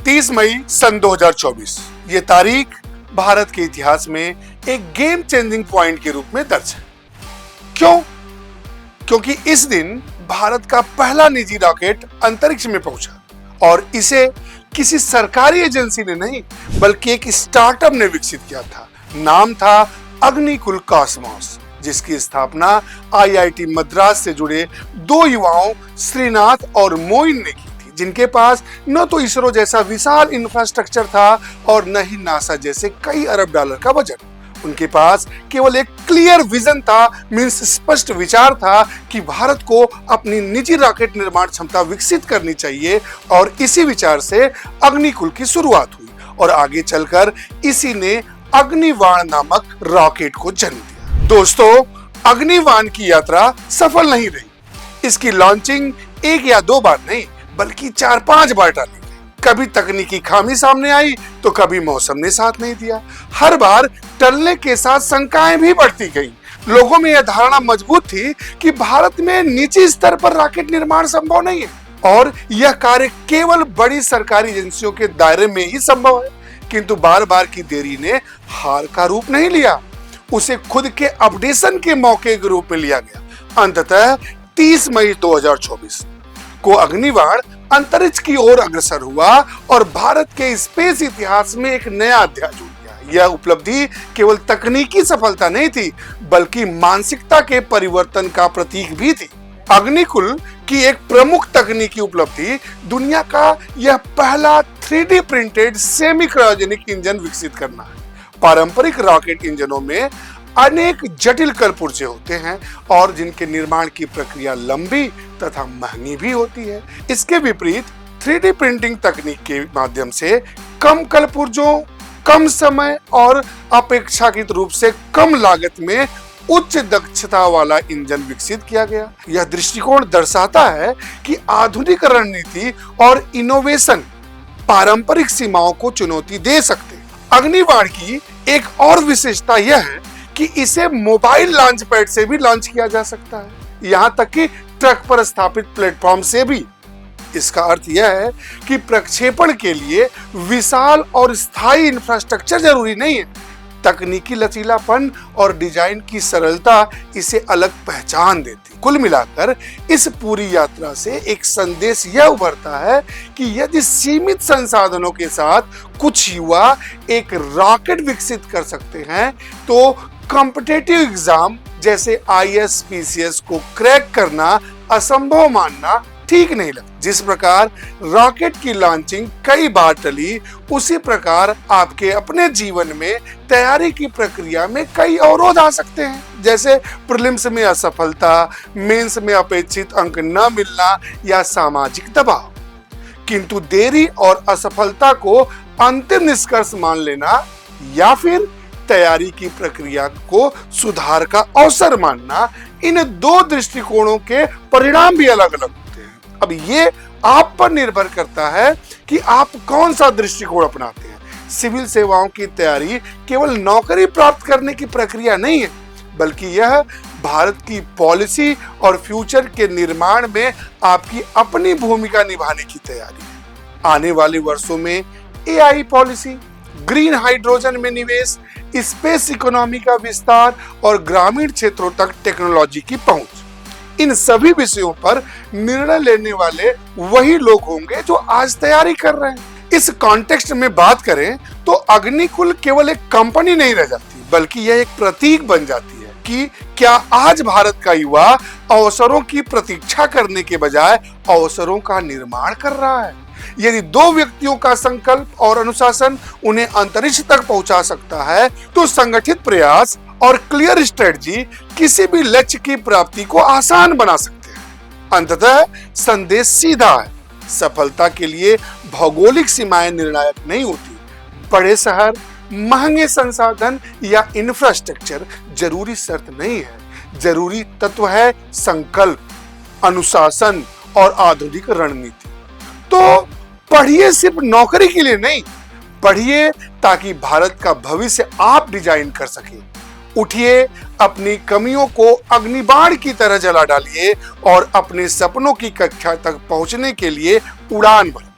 30 मई सन 2024। ये तारीख भारत के इतिहास में एक गेम चेंजिंग पॉइंट के रूप में दर्ज है। क्यों? क्योंकि इस दिन भारत का पहला निजी रॉकेट अंतरिक्ष में पहुंचा और इसे किसी सरकारी एजेंसी ने नहीं बल्कि एक स्टार्टअप ने विकसित किया था। नाम था अग्निकुल कॉस्मोस, जिसकी स्थापना आईआईटी मद्रास से जुड़े दो युवाओं श्रीनाथ और मोइन ने की थी, जिनके पास न तो इसरो जैसा विशाल इंफ्रास्ट्रक्चर था और न ही नासा जैसे कई अरब डॉलर का बजट। उनके पास केवल एक क्लियर विजन था, मींस स्पष्ट विचार था कि भारत को अपनी निजी रॉकेट निर्माण क्षमता विकसित करनी चाहिए और इसी विचार से अग्निकुल की शुरुआत हुई और आगे चलकर इसी ने अग्निबाण नामक रॉकेट को जन्म दिया। दोस्तों, अग्निबाण की यात्रा सफल नहीं रही। इसकी लॉन्चिंग एक या दो बार नहीं बल्कि 4-5 बार टाली। कभी तकनीकी खामी सामने आई तो कभी मौसम ने साथ नहीं दिया। हर बार टलने के साथ शंकाएं भी बढ़ती गईं। लोगों में यह धारणा मजबूत थी कि भारत में निजी स्तर पर रॉकेट निर्माण संभव नहीं है और यह कार्य केवल बड़ी सरकारी एजेंसियों के दायरे में ही संभव है। किंतु बार बार की देरी ने हार का रूप नहीं लिया, उसे खुद के अपडेशन के मौके के रूप में लिया गया। अंततः 30 मई 2024 को अग्निबाण अंतरिक्ष की ओर अग्रसर हुआ और भारत के स्पेस इतिहास में एक नया अध्याय जुड़ गया। यह उपलब्धि केवल तकनीकी सफलता नहीं थी बल्कि मानसिकता के परिवर्तन का प्रतीक भी थी। अग्निकुल की एक प्रमुख तकनीकी उपलब्धि दुनिया का यह पहला 3D printed semi cryogenic engine विकसित करना है। पारंपरिक रॉकेट इंजनों में अनेक जटिल कलपुर्जे होते हैं और जिनके निर्माण की प्रक्रिया लंबी तथा महंगी भी होती है। इसके विपरीत 3D प्रिंटिंग तकनीक के माध्यम से कम कलपुर्जों, कम समय और अपेक्षाकृत रूप से कम लागत में उच्च दक्षता वाला इंजन विकसित किया गया। यह दृष्टिकोण दर्शाता है कि आधुनिक रणनीति और इनोवेशन पारंपरिक सीमाओं को चुनौती दे सकते हैं। अग्निबाण की एक और विशेषता यह है कि इसे मोबाइल लॉन्च पैड से भी लॉन्च किया जा सकता है, यहाँ तक कि ट्रक पर स्थापित प्लेटफॉर्म से भी। इसका अर्थ यह है कि प्रक्षेपण के लिए विशाल और स्थायी इंफ्रास्ट्रक्चर जरूरी नहीं है। तकनीकी लचीलापन और डिजाइन की सरलता इसे अलग पहचान देती। कुल मिलाकर इस पूरी यात्रा से एक संदेश यह उभरता है कि यदि सीमित संसाधनों के साथ कुछ युवा एक रॉकेट विकसित कर सकते हैं तो कॉम्पिटिटिव एग्जाम जैसे IAS, PCS को क्रैक करना असंभव मानना ठीक नहीं लगता। जिस प्रकार रॉकेट की लॉन्चिंग कई बार टली, उसी प्रकार आपके अपने जीवन में तैयारी की प्रक्रिया में कई अवरोध आ सकते हैं, जैसे प्रीलिम्स में असफलता, मेंस में अपेक्षित अंक न मिलना या सामाजिक दबाव। किंतु देरी और असफलता को अंतिम निष्कर्ष मान लेना या फिर तैयारी की प्रक्रिया को सुधार का अवसर मानना, इन दो दृष्टिकोणों के परिणाम भी अलग अलग होते हैं। अब ये आप पर निर्भर करता है कि आप कौन सा दृष्टिकोण अपनाते हैं। सिविल सेवाओं की तैयारी केवल नौकरी प्राप्त करने की प्रक्रिया नहीं है बल्कि यह भारत की पॉलिसी और फ्यूचर के निर्माण में आपकी अपनी भूमिका निभाने की तैयारी है। आने वाले वर्षों में AI पॉलिसी, ग्रीन हाइड्रोजन में निवेश, स्पेस इकोनॉमी का विस्तार और ग्रामीण क्षेत्रों तक टेक्नोलॉजी की पहुंच, इन सभी विषयों पर निर्णय लेने वाले वही लोग होंगे जो आज तैयारी कर रहे हैं। इस कॉन्टेक्स्ट में बात करें तो अग्निकुल केवल एक कंपनी नहीं रह जाती बल्कि यह एक प्रतीक बन जाती है कि क्या आज भारत का युवा अवसरों की प्रतीक्षा करने के बजाय अवसरों का निर्माण कर रहा है। यदि दो व्यक्तियों का संकल्प और अनुशासन उन्हें अंतरिक्ष तक पहुंचा सकता है तो संगठित प्रयास और क्लियर स्ट्रेटजी किसी भी लक्ष्य की प्राप्ति को आसान बना सकते हैं। अंततः संदेश सीधा है, सफलता के लिए भौगोलिक सीमाएं निर्णायक नहीं होती। बड़े शहर, महंगे संसाधन या इंफ्रास्ट्रक्चर जरूरी शर्त नहीं है। जरूरी तत्व है संकल्प, अनुशासन और आधुनिक रणनीति। तो पढ़िए सिर्फ नौकरी के लिए नहीं, पढ़िए ताकि भारत का भविष्य आप डिजाइन कर सके। उठिए, अपनी कमियों को अग्निबाण की तरह जला डालिए और अपने सपनों की कक्षा तक पहुंचने के लिए उड़ान भरिए।